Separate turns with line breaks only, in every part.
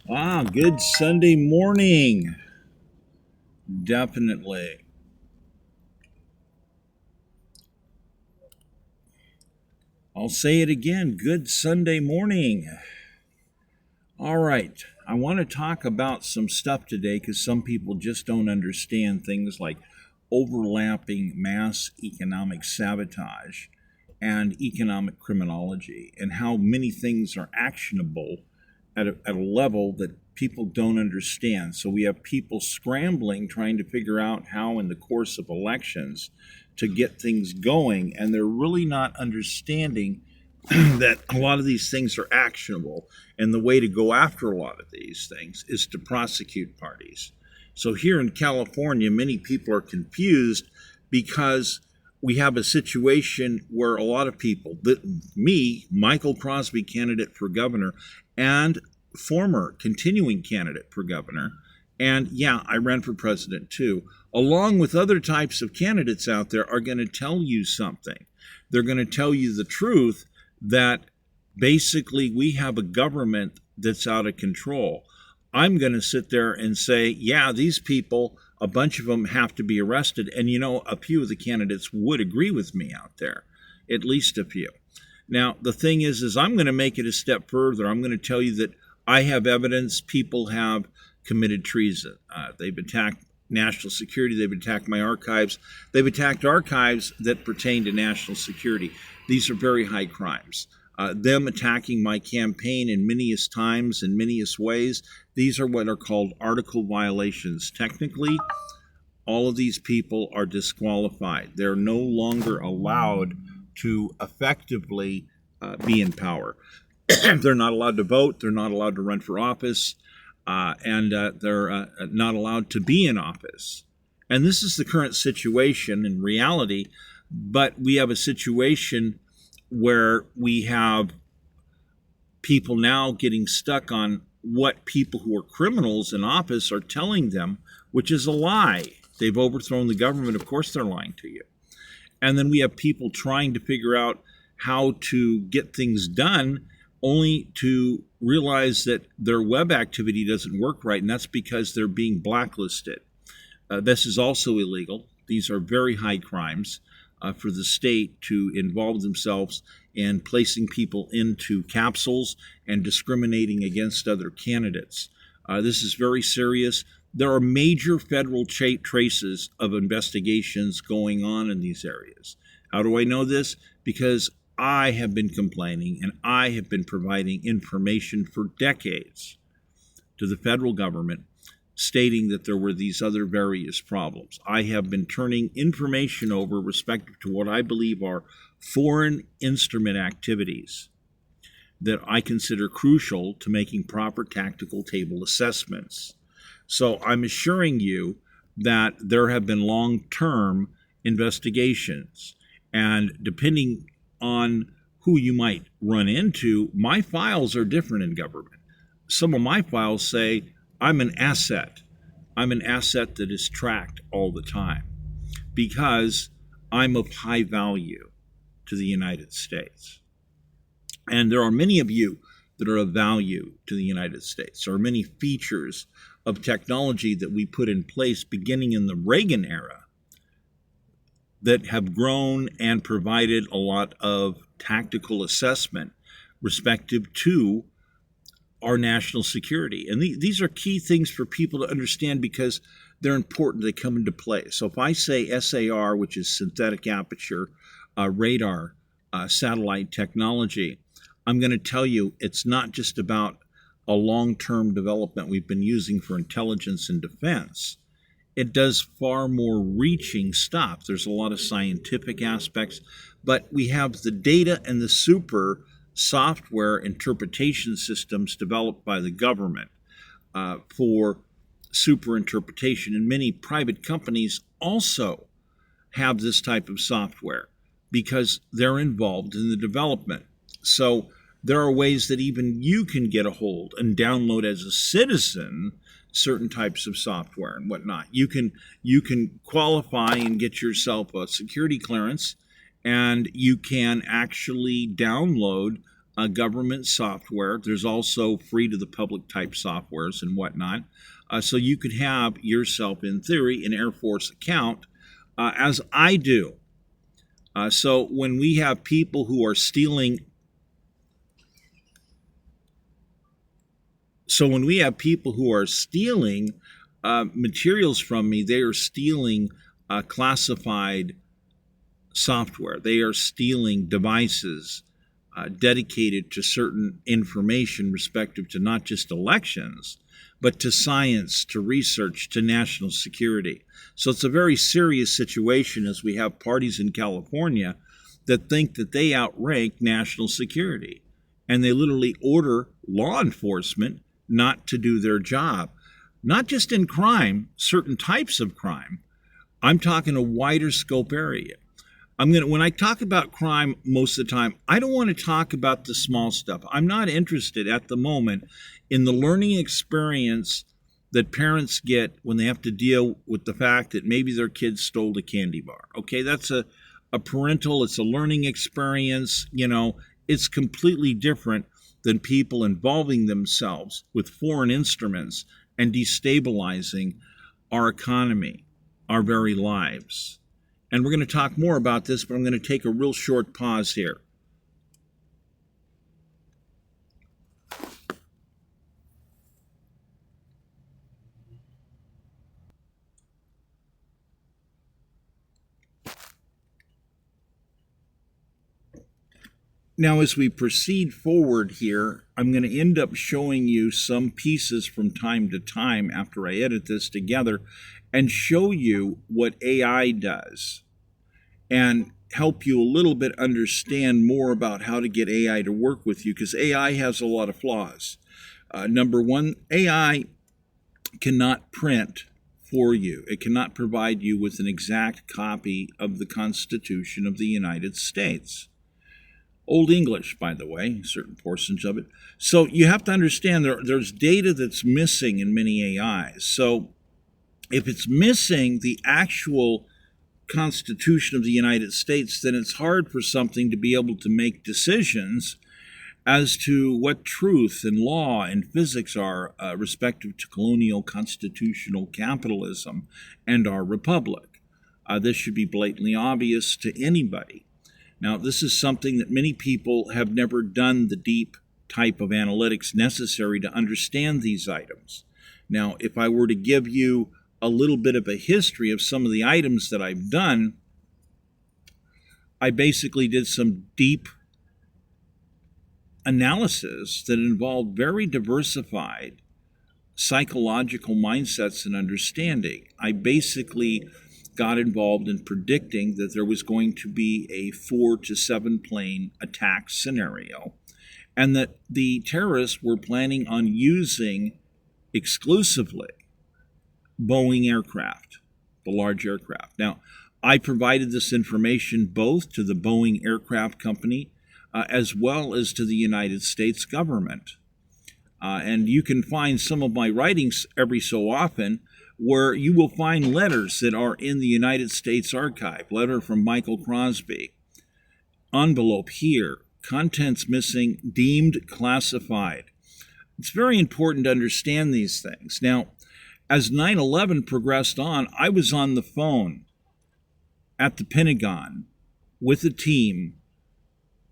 Good Sunday morning. Definitely. I'll say it again. Good Sunday morning. All right. I want to talk about some stuff today because some people just don't understand things like overlapping mass economic sabotage and economic criminology and how many things are actionable at a level that people don't understand. So we have people scrambling, trying to figure out how, in the course of elections, to get things going, and they're really not understanding that a lot of these things are actionable, and the way to go after a lot of these things is to prosecute parties. So here in California, many people are confused because we have a situation where a lot of people, me, Michael Crosby, candidate for governor, and former continuing candidate for governor, and yeah, I ran for president too, along with other types of candidates out there, are going to tell you something. They're going to tell you the truth that basically we have a government that's out of control. I'm going to sit there and say, yeah, these people, a bunch of them have to be arrested. And a few of the candidates would agree with me out there, at least a few. Now, the thing is I'm going to make it a step further. I'm going to tell you that I have evidence people have committed treason. They've attacked national security. They've attacked my archives. They've attacked archives that pertain to national security. These are very high crimes. Them attacking my campaign in manyest times, in manyest ways, these are what are called article violations. Technically, all of these people are disqualified. They're no longer allowed to effectively be in power. They're not allowed to vote. They're not allowed to run for office. And they're not allowed to be in office. And this is the current situation in reality, but we have a situation where we have people now getting stuck on what people who are criminals in office are telling them, which is a lie. They've overthrown the government. Of course, they're lying to you. And then we have people trying to figure out how to get things done, only to realize that their web activity doesn't work right, and that's because they're being blacklisted. This is also illegal. These are very high crimes for the state to involve themselves in placing people into capsules and discriminating against other candidates. This is very serious. There are major federal traces of investigations going on in these areas. How do I know this? Because I have been complaining and I have been providing information for decades to the federal government stating that there were these other various problems. I have been turning information over respective to what I believe are foreign instrument activities that I consider crucial to making proper tactical table assessments. So I'm assuring you that there have been long-term investigations, and depending on who you might run into, my files are different in government. Some of my files say I'm an asset. I'm an asset that is tracked all the time because I'm of high value to the United States. And there are many of you that are of value to the United States. There are many features of technology that we put in place beginning in the Reagan era that have grown and provided a lot of tactical assessment respective to our national security. And these are key things for people to understand because they're important. They come into play. So if I say SAR, which is synthetic aperture radar satellite technology, I'm going to tell you it's not just about a long-term development we've been using for intelligence and defense. It does far more reaching stuff. There's a lot of scientific aspects, but we have the data and the super software interpretation systems developed by the government for super interpretation. And many private companies also have this type of software because they're involved in the development. So there are ways that even you can get a hold and download as a citizen certain types of software and whatnot. You can qualify and get yourself a security clearance, and you can actually download government software. There's also free to the public type softwares and whatnot. So you could have yourself, in theory, an Air Force account, as I do. So when we have people who are stealing materials from me, they are stealing classified software. They are stealing devices dedicated to certain information respective to not just elections, but to science, to research, to national security. So it's a very serious situation as we have parties in California that think that they outrank national security. And they literally order law enforcement not to do their job. Not just in crime, certain types of crime. I'm talking a wider scope area. When I talk about crime most of the time, I don't want to talk about the small stuff. I'm not interested at the moment in the learning experience that parents get when they have to deal with the fact that maybe their kid stole a candy bar. Okay, that's a parental, it's a learning experience. It's completely different than people involving themselves with foreign instruments and destabilizing our economy, our very lives. And we're going to talk more about this, but I'm going to take a real short pause here. Now, as we proceed forward here, I'm going to end up showing you some pieces from time to time after I edit this together and show you what AI does and help you a little bit understand more about how to get AI to work with you, because AI has a lot of flaws. Number one, AI cannot print for you. It cannot provide you with an exact copy of the Constitution of the United States. Old English, by the way, certain portions of it. So you have to understand there's data that's missing in many AIs. So if it's missing the actual Constitution of the United States, then it's hard for something to be able to make decisions as to what truth and law and physics are respective to colonial constitutional capitalism and our republic. This should be blatantly obvious to anybody. Now, this is something that many people have never done the deep type of analytics necessary to understand these items. Now, if I were to give you a little bit of a history of some of the items that I've done, I basically did some deep analysis that involved very diversified psychological mindsets and understanding. I basically got involved in predicting that there was going to be a 4 to 7 plane attack scenario, and that the terrorists were planning on using exclusively Boeing aircraft, the large aircraft. Now, I provided this information both to the Boeing Aircraft Company as well as to the United States government. And you can find some of my writings every so often where you will find letters that are in the United States Archive, letter from Michael Crosby, envelope here, contents missing, deemed classified. It's very important to understand these things. Now, as 9/11 progressed on, I was on the phone at the Pentagon with a team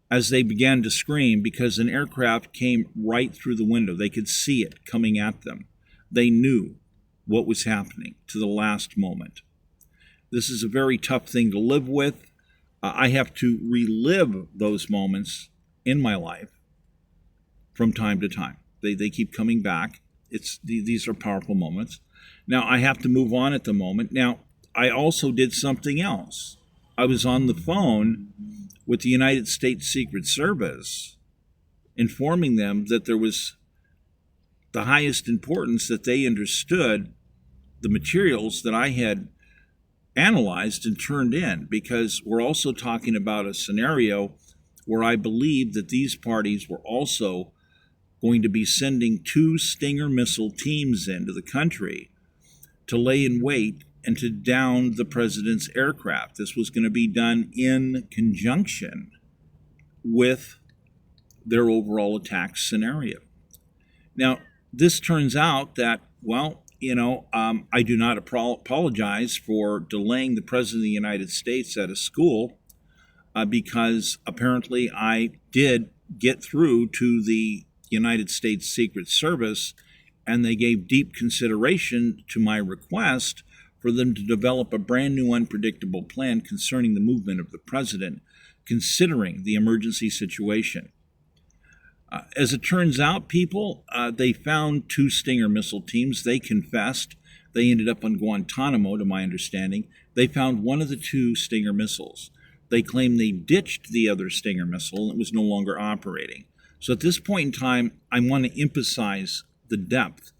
as they began to scream because an aircraft came right through the window. They could see it coming at them. They knew what was happening to the last moment. This is a very tough thing to live with. I have to relive those moments in my life from time to time. They keep coming back. These are powerful moments. Now, I have to move on at the moment. Now, I also did something else. I was on the phone with the United States Secret Service, informing them that there was the highest importance that they understood the materials that I had analyzed and turned in, because we're also talking about a scenario where I believe that these parties were also going to be sending 2 Stinger missile teams into the country to lay in wait and to down the president's aircraft. This was going to be done in conjunction with their overall attack scenario. Now, this turns out that, well, I do not apologize for delaying the President of the United States at a school because apparently I did get through to the United States Secret Service, and they gave deep consideration to my request for them to develop a brand new unpredictable plan concerning the movement of the president, considering the emergency situation. As it turns out, people, they found 2 Stinger missile teams. They confessed. They ended up on Guantanamo, to my understanding. They found one of the 2 Stinger missiles. They claim they ditched the other Stinger missile and it was no longer operating. So at this point in time, I want to emphasize the depth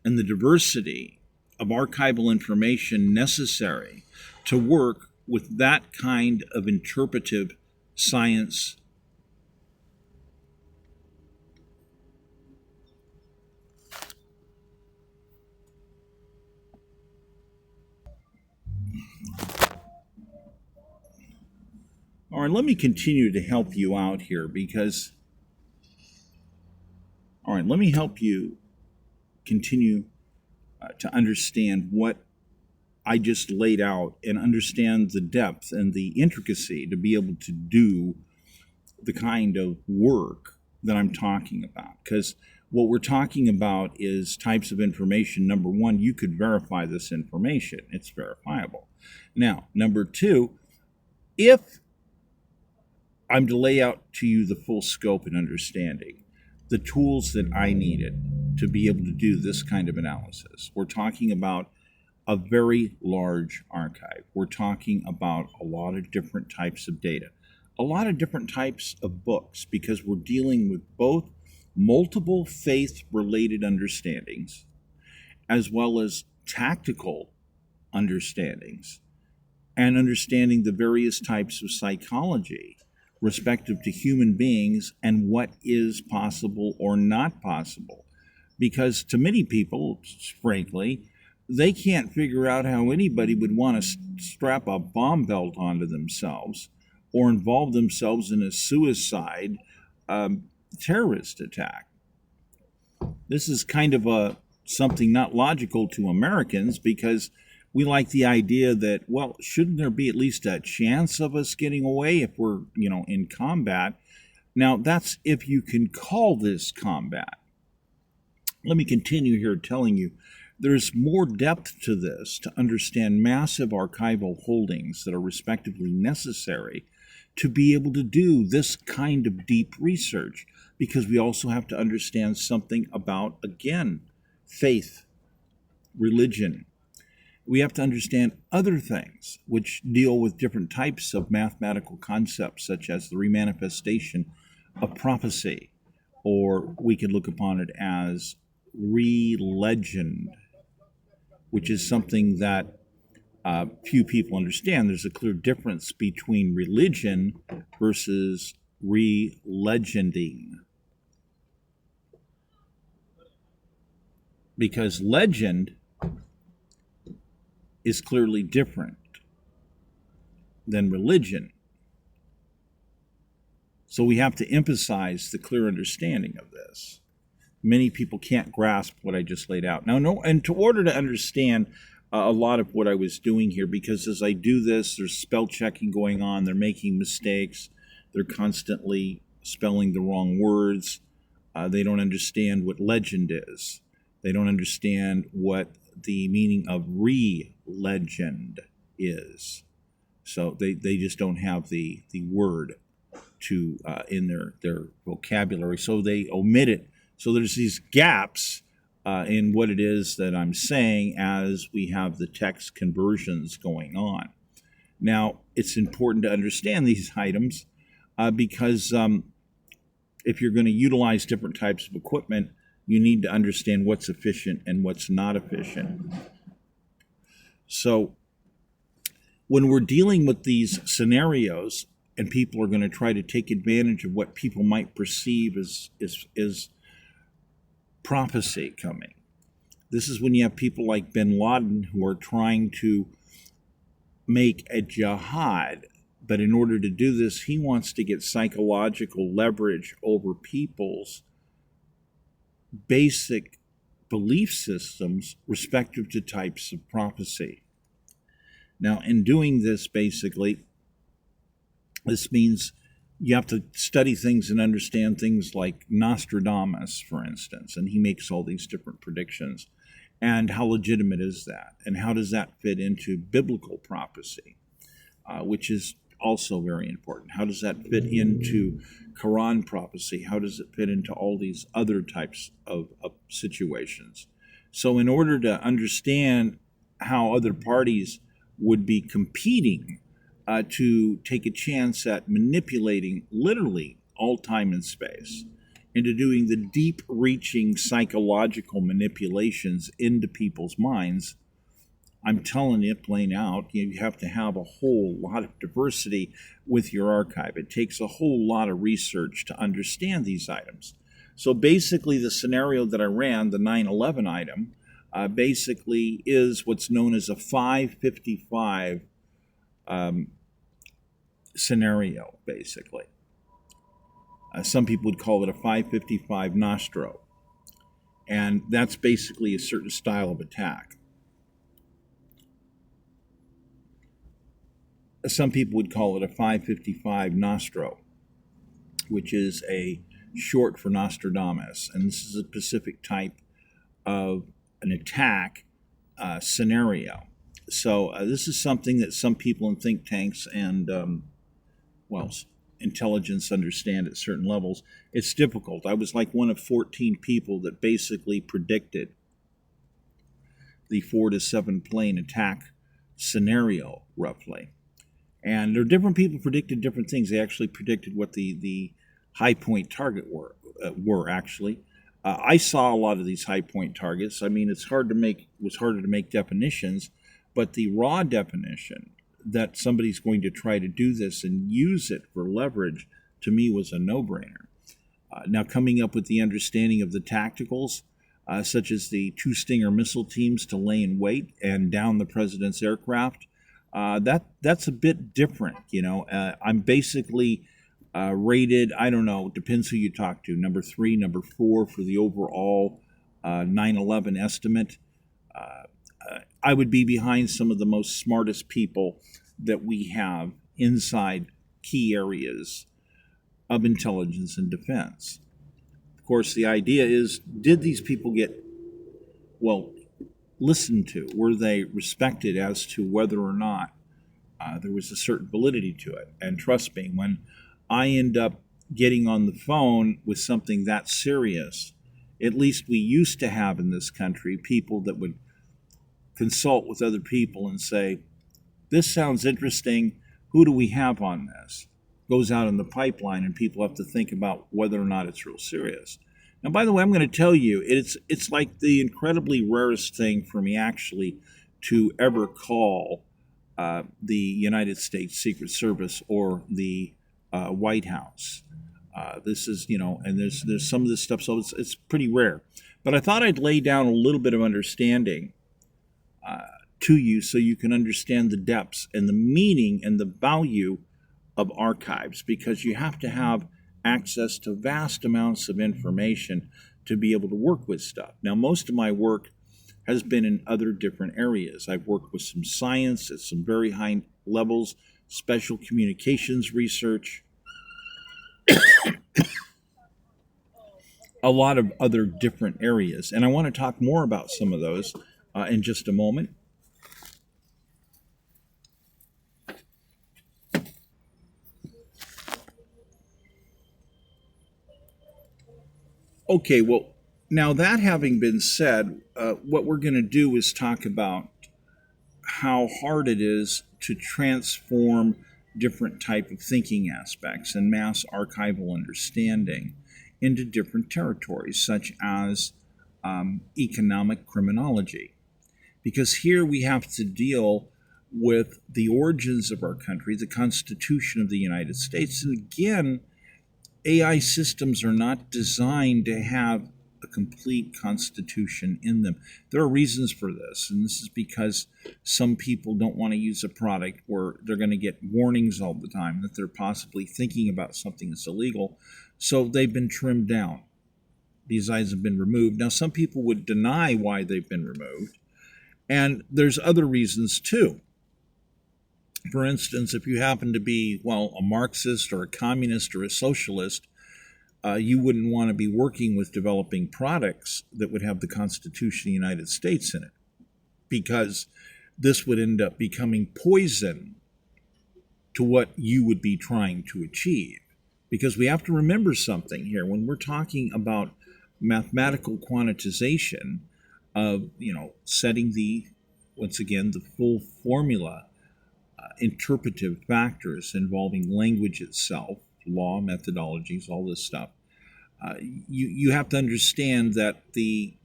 and the diversity of archival information necessary to work with that kind of interpretive science. All right, let me continue to help you out here because, all right, let me help you continue to understand what I just laid out and understand the depth and the intricacy to be able to do the kind of work that I'm talking about. Because what we're talking about is types of information. Number one, you could verify this information. It's verifiable. Now, number two, if I'm to lay out to you the full scope and understanding, the tools that I needed to be able to do this kind of analysis, we're talking about a very large archive. We're talking about a lot of different types of data, a lot of different types of books, because we're dealing with both multiple faith-related understandings as well as tactical understandings and understanding the various types of psychology respective to human beings and what is possible or not possible. Because to many people, frankly, they can't figure out how anybody would want to strap a bomb belt onto themselves or involve themselves in a suicide terrorist attack. This is kind of something not logical to Americans, because we like the idea that, well, shouldn't there be at least a chance of us getting away if we're, in combat? Now, that's if you can call this combat. Let me continue here telling you there's more depth to this to understand massive archival holdings that are respectively necessary to be able to do this kind of deep research, because we also have to understand something about, again, faith, religion. We have to understand other things which deal with different types of mathematical concepts, such as the remanifestation of prophecy, or we could look upon it as re-legend, which is something that few people understand. There's a clear difference between religion versus re-legending. Because legend is clearly different than religion. So we have to emphasize the clear understanding of this. Many people can't grasp what I just laid out. Now, and in order to understand a lot of what I was doing here, because as I do this, there's spell checking going on, they're making mistakes, they're constantly spelling the wrong words, they don't understand what legend is, they don't understand what the meaning of re-legend is. So they just don't have the word to in their vocabulary, so they omit it. So there's these gaps in what it is that I'm saying as we have the text conversions going on. Now, it's important to understand these items because if you're going to utilize different types of equipment, you need to understand what's efficient and what's not efficient. So when we're dealing with these scenarios and people are going to try to take advantage of what people might perceive as prophecy coming, this is when you have people like bin Laden who are trying to make a jihad But in order to do this, he wants to get psychological leverage over people's basic belief systems respective to types of prophecy. Now, in doing this, basically, this means you have to study things and understand things like Nostradamus, for instance, and he makes all these different predictions. And how legitimate is that? And how does that fit into biblical prophecy, which is also very important? How does that fit into Quran prophecy? How does it fit into all these other types of situations? So in order to understand how other parties would be competing to take a chance at manipulating literally all time and space into doing the deep-reaching psychological manipulations into people's minds, I'm telling you plain out, you have to have a whole lot of diversity with your archive. It takes a whole lot of research to understand these items. So basically the scenario that I ran, the 9/11 item, basically is what's known as a 555 scenario, basically. Some people would call it a 555 nostro. And that's basically a certain style of attack. Some people would call it a 555 nostro, which is a short for Nostradamus. And this is a specific type of an attack scenario. So this is something that some people in think tanks and, intelligence understand at certain levels. It's difficult. I was like one of 14 people that basically predicted the 4 to 7 plane attack scenario, roughly. And there are different people predicted different things. They actually predicted what the high point target were actually. I saw a lot of these high point targets. I mean, it was harder to make definitions, but the raw definition that somebody's going to try to do this and use it for leverage, to me, was a no-brainer. Now, coming up with the understanding of the tacticals, such as the 2 Stinger missile teams to lay in wait and down the president's aircraft, that's a bit different. I'm basically rated, I don't know, depends who you talk to, number 3, number 4 for the overall 9/11 estimate. I would be behind some of the most smartest people that we have inside key areas of intelligence and defense. Of course, the idea is, did these people get, listened to? Were they respected as to whether or not there was a certain validity to it? And trust me, when I end up getting on the phone with something that serious, at least we used to have in this country people that would consult with other people and say, this sounds interesting, who do we have on this? Goes out in the pipeline and people have to think about whether or not it's real serious. Now, by the way, I'm going to tell you, it's like the incredibly rarest thing for me actually to ever call the United States Secret Service or the White House. This is, and there's some of this stuff, so it's pretty rare. But I thought I'd lay down a little bit of understanding to you so you can understand the depths and the meaning and the value of archives, because you have to have access to vast amounts of information to be able to work with stuff. Now, most of my work has been in other different areas. I've worked with some science at some very high levels, special communications research, a lot of other different areas. And I want to talk more about some of those in just a moment. Okay, well, now that having been said, what we're going to do is talk about how hard it is to transform different type of thinking aspects and mass archival understanding into different territories, such as economic criminology. Because here we have to deal with the origins of our country, the Constitution of the United States. And again, AI systems are not designed to have a complete constitution in them. There are reasons for this, and this is because some people don't want to use a product where they're going to get warnings all the time that they're possibly thinking about something that's illegal. So they've been trimmed down. These items have been removed. Now, some people would deny why they've been removed, and there's other reasons too. For instance, if you happen to be, well, a Marxist or a communist or a socialist, you wouldn't want to be working with developing products that would have the Constitution of the United States in it, because this would end up becoming poison to what you would be trying to achieve. Because we have to remember something here. When we're talking about mathematical quantization of, setting once again, the full formula, interpretive factors involving language itself, law, methodologies, all this stuff, you have to understand that the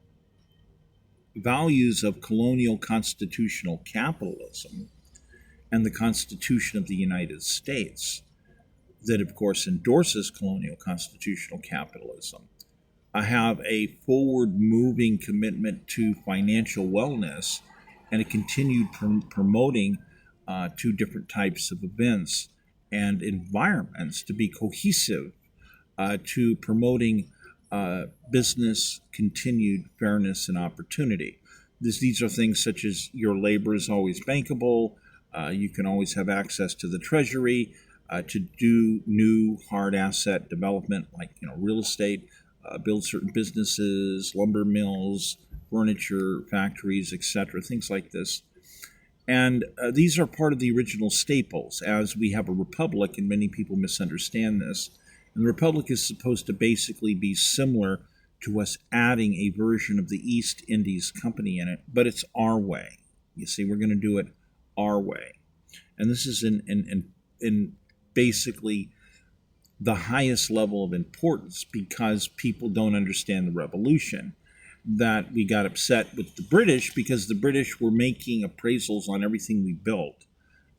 values of colonial constitutional capitalism and the Constitution of the United States, that of course endorses colonial constitutional capitalism, have a forward-moving commitment to financial wellness and a continued promoting to different types of events and environments to be cohesive to promoting business continued fairness and opportunity. These are things such as your labor is always bankable, you can always have access to the treasury to do new hard asset development like real estate, build certain businesses, lumber mills, furniture factories, etc., things like this. And these are part of the original staples, as we have a republic, and many people misunderstand this. And the republic is supposed to basically be similar to us adding a version of the East Indies Company in it, but it's our way. You see, we're going to do it our way. And this is in basically the highest level of importance, because people don't understand the revolution. That we got upset with the British because the British were making appraisals on everything we built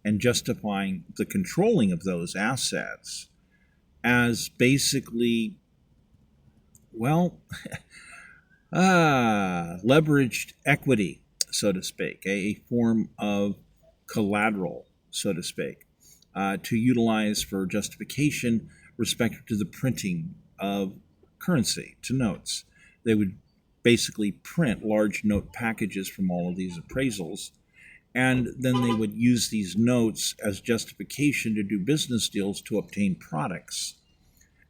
and justifying the controlling of those assets as basically, well, leveraged equity, so to speak, a form of collateral, so to speak, to utilize for justification respect to the printing of currency, to notes. They would basically print large note packages from all of these appraisals, and then they would use these notes as justification to do business deals to obtain products.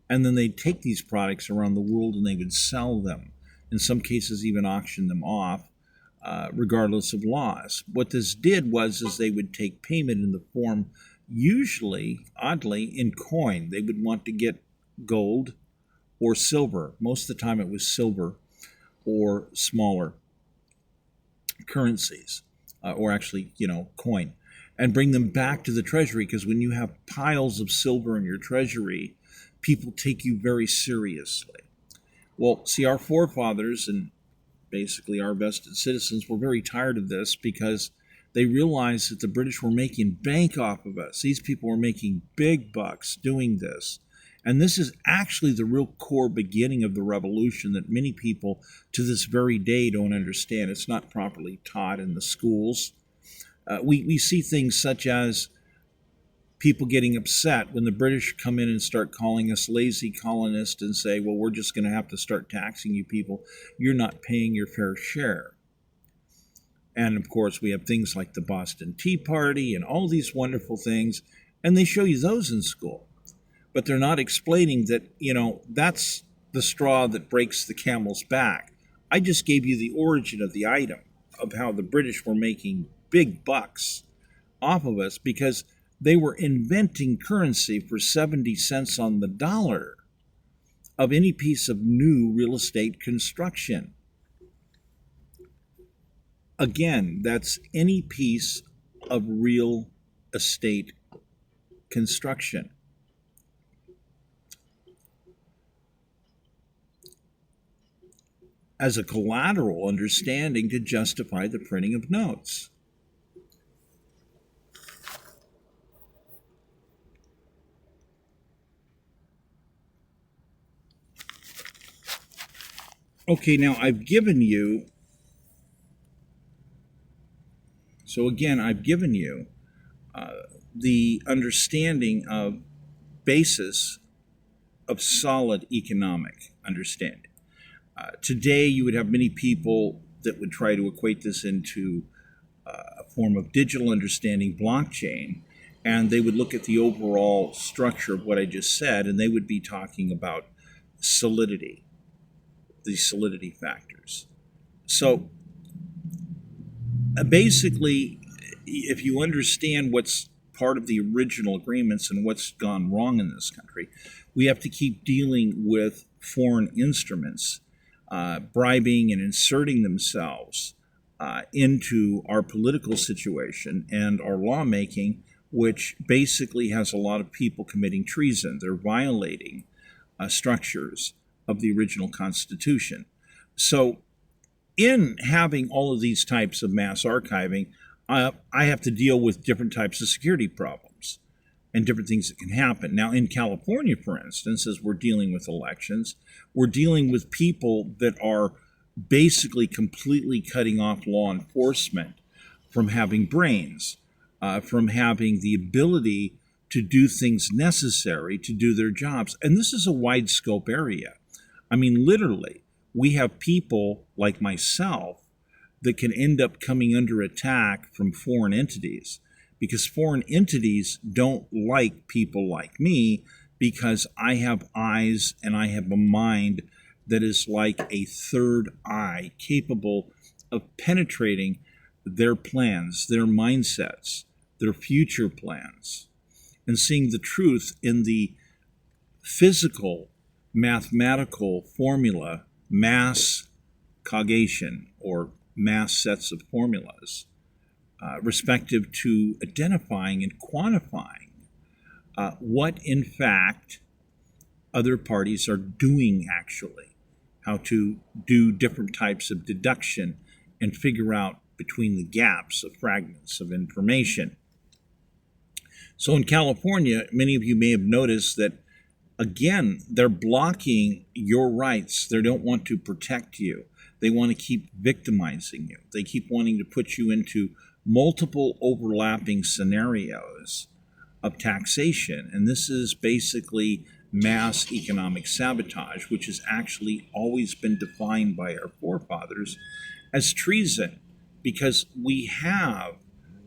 And then they'd take these products around the world and they would sell them, in some cases even auction them off, regardless of laws. What this did was they would take payment in the form, usually, oddly, in coin. They would want to get gold or silver. Most of the time it was silver or smaller currencies, or actually, coin, and bring them back to the treasury, because when you have piles of silver in your treasury, people take you very seriously. Well, see, our forefathers and basically our vested citizens were very tired of this, because they realized that the British were making bank off of us. These people were making big bucks doing this. And this is actually the real core beginning of the revolution that many people to this very day don't understand. It's not properly taught in the schools. We see things such as people getting upset when the British come in and start calling us lazy colonists and say, well, we're just going to have to start taxing you people. You're not paying your fair share. And of course, we have things like the Boston Tea Party and all these wonderful things, and they show you those in school. But they're not explaining that, that's the straw that breaks the camel's back. I just gave you the origin of the item, of how the British were making big bucks off of us, because they were inventing currency for 70 cents on the dollar of any piece of new real estate construction. Again, that's any piece of real estate construction. As a collateral understanding to justify the printing of notes. Okay, now I've given you, I've given you the understanding of basis of solid economic understanding. Today, you would have many people that would try to equate this into a form of digital understanding, blockchain, and they would look at the overall structure of what I just said, and they would be talking about solidity, the solidity factors. So basically, if you understand what's part of the original agreements and what's gone wrong in this country, we have to keep dealing with foreign instruments bribing and inserting themselves into our political situation and our lawmaking, which basically has a lot of people committing treason. They're violating structures of the original Constitution. So, in having all of these types of mass archiving, I have to deal with different types of security problems and different things that can happen. Now, in California, for instance, as we're dealing with elections, we're dealing with people that are basically completely cutting off law enforcement from having brains, from having the ability to do things necessary to do their jobs. And this is a wide scope area. I mean, literally, we have people like myself that can end up coming under attack from foreign entities because foreign entities don't like people like me because I have eyes and I have a mind that is like a third eye capable of penetrating their plans, their mindsets, their future plans, and seeing the truth in the physical mathematical formula, mass cogation, or mass sets of formulas, respective to identifying and quantifying what, in fact, other parties are doing actually, how to do different types of deduction and figure out between the gaps of fragments of information. So in California, many of you may have noticed that, again, they're blocking your rights. They don't want to protect you. They want to keep victimizing you. They keep wanting to put you into multiple overlapping scenarios of taxation. And this is basically mass economic sabotage, which has actually always been defined by our forefathers as treason, because we have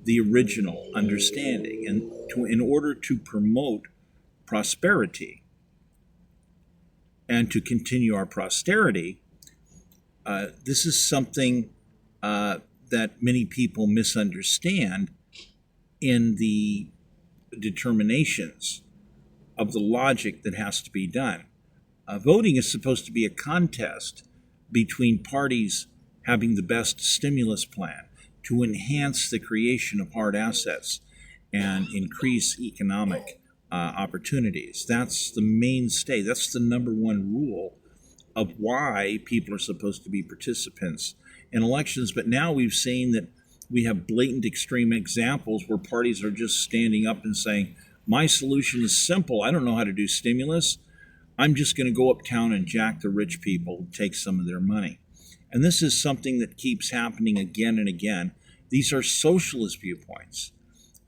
the original understanding. And in order to promote prosperity and to continue our posterity, this is something that many people misunderstand in the determinations of the logic that has to be done. Voting is supposed to be a contest between parties having the best stimulus plan to enhance the creation of hard assets and increase economic opportunities. That's the mainstay. That's the number one rule of why people are supposed to be participants in elections. But now we've seen that we have blatant extreme examples where parties are just standing up and saying, my solution is simple. I don't know how to do stimulus. I'm just going to go uptown and jack the rich people and take some of their money. And this is something that keeps happening again and again. These are socialist viewpoints.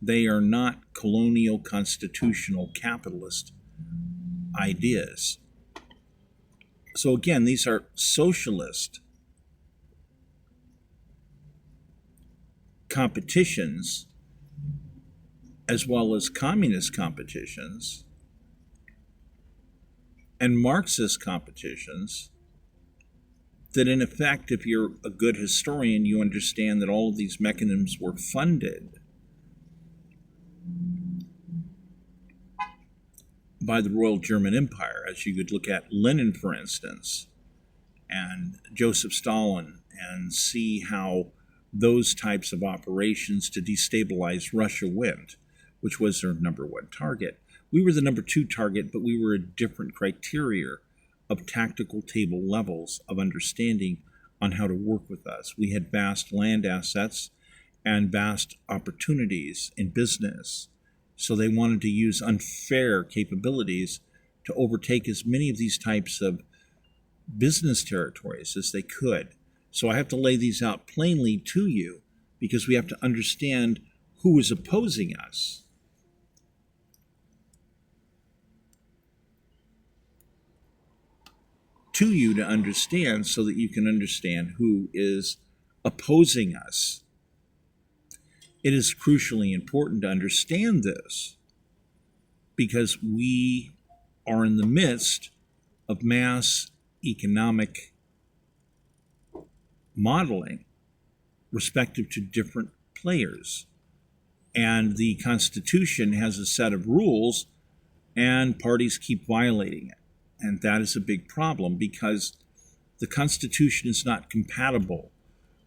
They are not colonial, constitutional, capitalist ideas. So again, these are socialist competitions as well as communist competitions and Marxist competitions that, in effect, if you're a good historian, you understand that all of these mechanisms were funded by the Royal German Empire, as you could look at Lenin, for instance, and Joseph Stalin, and see how those types of operations to destabilize Russia went, which was their number one target. We were the number two target, but we were a different criteria of tactical table levels of understanding on how to work with us. We had vast land assets and vast opportunities in business. So they wanted to use unfair capabilities to overtake as many of these types of business territories as they could. So I have to lay these out plainly to you because we have to understand who is opposing us. To you to understand so that you can understand who is opposing us. It is crucially important to understand this because we are in the midst of mass economic modeling respective to different players. And the Constitution has a set of rules, and parties keep violating it. And that is a big problem because the Constitution is not compatible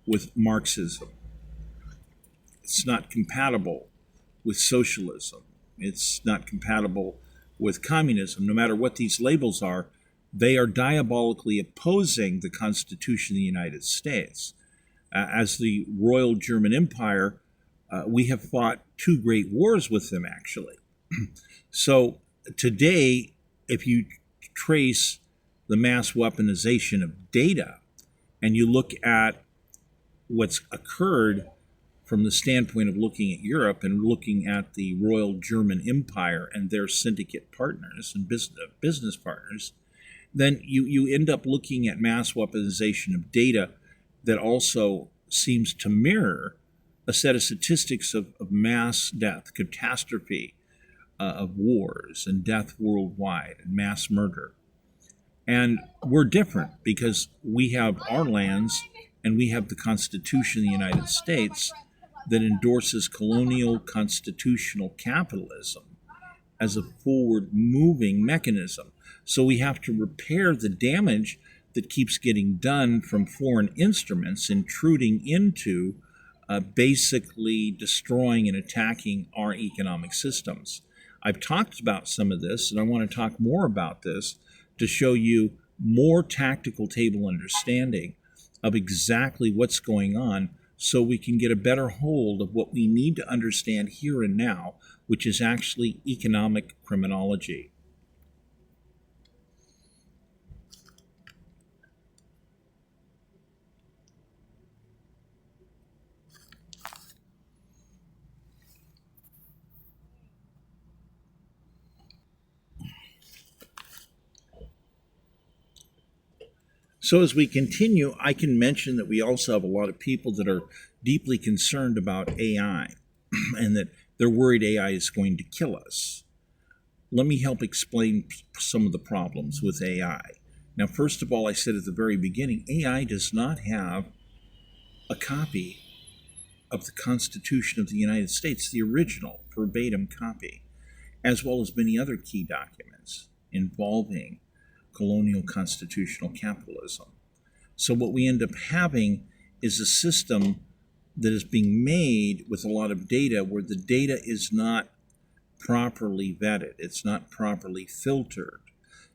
with Marxism. It's not compatible with socialism. It's not compatible with communism. No matter what these labels are, they are diabolically opposing the Constitution of the United States. As the Royal German Empire, we have fought two great wars with them, actually. So today, if you trace the mass weaponization of data and you look at what's occurred from the standpoint of looking at Europe and looking at the Royal German Empire and their syndicate partners and business partners, then you end up looking at mass weaponization of data that also seems to mirror a set of statistics of mass death, catastrophe of wars and death worldwide and mass murder. And we're different because we have our lands and we have the Constitution of the United States that endorses colonial constitutional capitalism as a forward-moving mechanism. So we have to repair the damage that keeps getting done from foreign instruments intruding into basically destroying and attacking our economic systems. I've talked about some of this, and I want to talk more about this to show you more tactical table understanding of exactly what's going on so we can get a better hold of what we need to understand here and now, which is actually economic criminology. So as we continue, I can mention that we also have a lot of people that are deeply concerned about AI and that they're worried AI is going to kill us. Let me help explain some of the problems with AI. Now, first of all, I said at the very beginning, AI does not have a copy of the Constitution of the United States, the original verbatim copy, as well as many other key documents involving colonial constitutional capitalism. So what we end up having is a system that is being made with a lot of data where the data is not properly vetted, it's not properly filtered,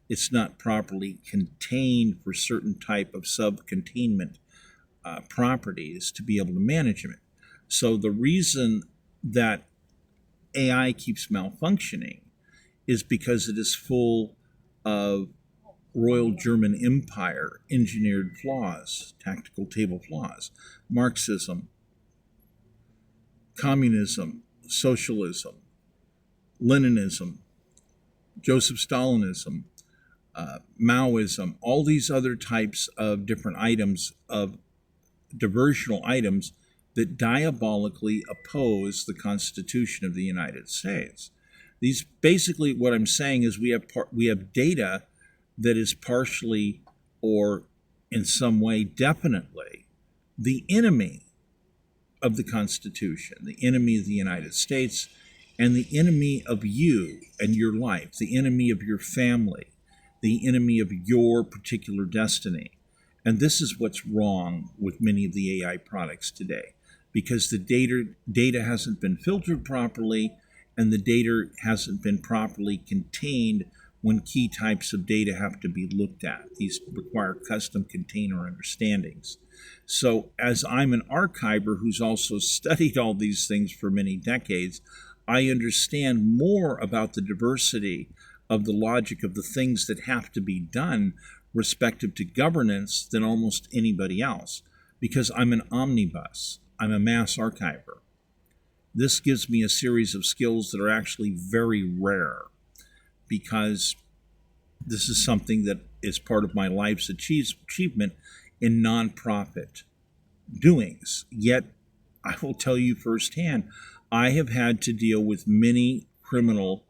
it's not properly contained for certain type of sub-containment properties to be able to manage it. So the reason that AI keeps malfunctioning is because it is full of Royal German Empire engineered flaws, tactical table flaws, Marxism, communism, socialism, Leninism, Joseph Stalinism, Maoism, all these other types of different items of diversional items that diabolically oppose the Constitution of the United States. These basically what I'm saying is we have data that is partially or in some way definitely the enemy of the Constitution, the enemy of the United States, and the enemy of you and your life, the enemy of your family, the enemy of your particular destiny. And this is what's wrong with many of the AI products today, because the data hasn't been filtered properly and the data hasn't been properly contained when key types of data have to be looked at. These require custom container understandings. So as I'm an archiver who's also studied all these things for many decades, I understand more about the diversity of the logic of the things that have to be done respective to governance than almost anybody else, because I'm an omnibus. I'm a mass archiver. This gives me a series of skills that are actually very rare, because this is something that is part of my life's achievement in nonprofit doings. Yet, I will tell you firsthand, I have had to deal with many criminal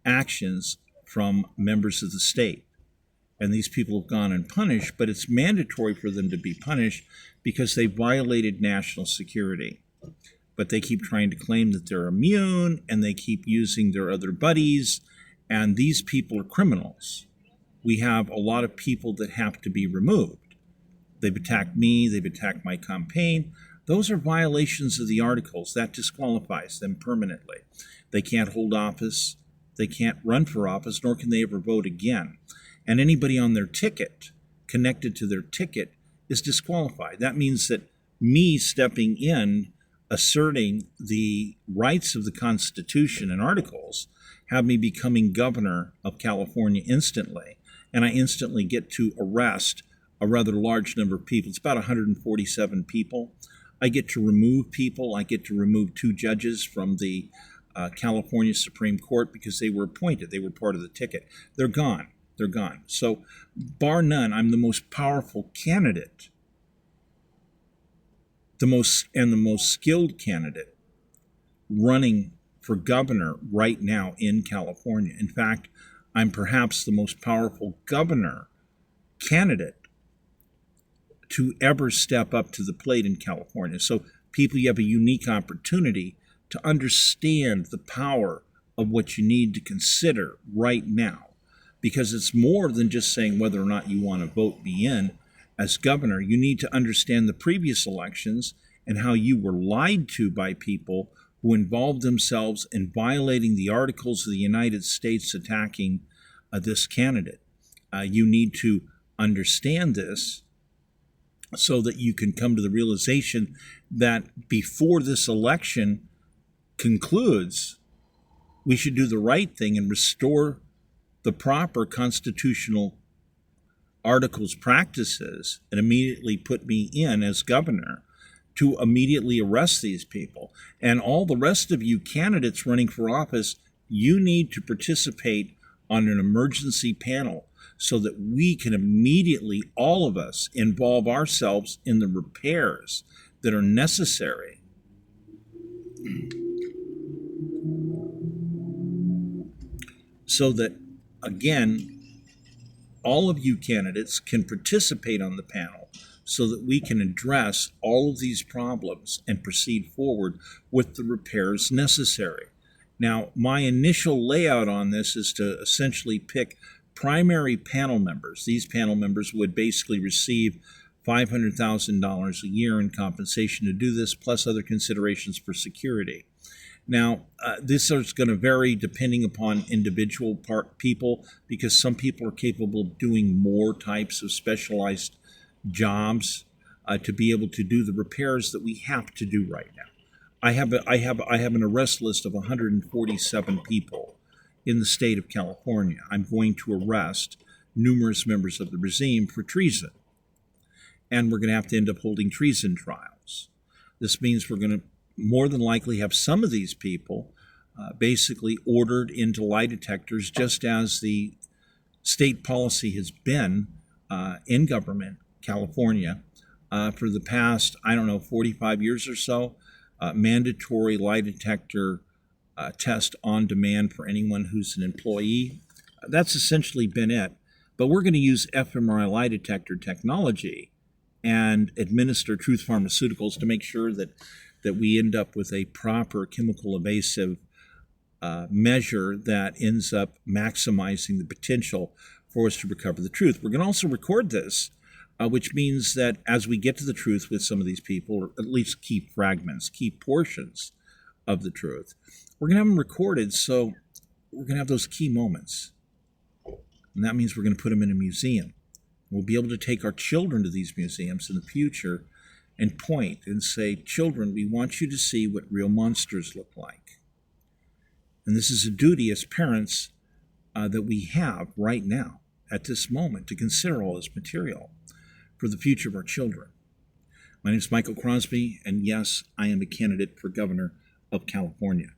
actions from members of the state. And these people have gone unpunished, but it's mandatory for them to be punished because they violated national security. But they keep trying to claim that they're immune, and they keep using their other buddies, and these people are criminals. We have a lot of people that have to be removed. They've attacked me, they've attacked my campaign. Those are violations of the articles. That disqualifies them permanently. They can't hold office, they can't run for office, nor can they ever vote again. And anybody on their ticket, connected to their ticket, is disqualified. That means that me stepping in, asserting the rights of the Constitution and articles, have me becoming governor of California instantly. And I instantly get to arrest a rather large number of people. It's about 147 people. I get to remove people. I get to remove 2 judges from the California Supreme Court because they were appointed. They were part of the ticket. They're gone. They're gone. So, bar none, I'm the most powerful candidate, the most skilled candidate running for governor right now in California. In fact, I'm perhaps the most powerful governor candidate to ever step up to the plate in California. So, people, you have a unique opportunity to understand the power of what you need to consider right now. Because it's more than just saying whether or not you want to vote me in as governor. You need to understand the previous elections and how you were lied to by people who involved themselves in violating the articles of the United States attacking this candidate. You need to understand this so that you can come to the realization that before this election concludes, we should do the right thing and restore the proper constitutional articles practices and immediately put me in as governor to immediately arrest these people. And all the rest of you candidates running for office, you need to participate on an emergency panel so that we can immediately, all of us, involve ourselves in the repairs that are necessary so that, again, all of you candidates can participate on the panel so that we can address all of these problems and proceed forward with the repairs necessary. Now, my initial layout on this is to essentially pick primary panel members. These panel members would basically receive $500,000 a year in compensation to do this, plus other considerations for security. Now, this is going to vary depending upon individual people, because some people are capable of doing more types of specialized jobs to be able to do the repairs that we have to do right now. I have an arrest list of 147 people in the state of California. I'm going to arrest numerous members of the regime for treason, and we're going to have to end up holding treason trials. This means we're going to more than likely have some of these people basically ordered into lie detectors, just as the state policy has been in government, California, for the past, 45 years or so. Mandatory lie detector test on demand for anyone who's an employee. That's essentially been it. But we're going to use fMRI lie detector technology and administer truth pharmaceuticals to make sure that we end up with a proper chemical evasive measure that ends up maximizing the potential for us to recover the truth. We're going to also record this, which means that as we get to the truth with some of these people, or at least key fragments, key portions of the truth, we're going to have them recorded, so we're going to have those key moments. And that means we're going to put them in a museum. We'll be able to take our children to these museums in the future and point and say, children, we want you to see what real monsters look like. And this is a duty as parents that we have right now at this moment to consider all this material for the future of our children. My name is Michael Crosby, and yes, I am a candidate for governor of California.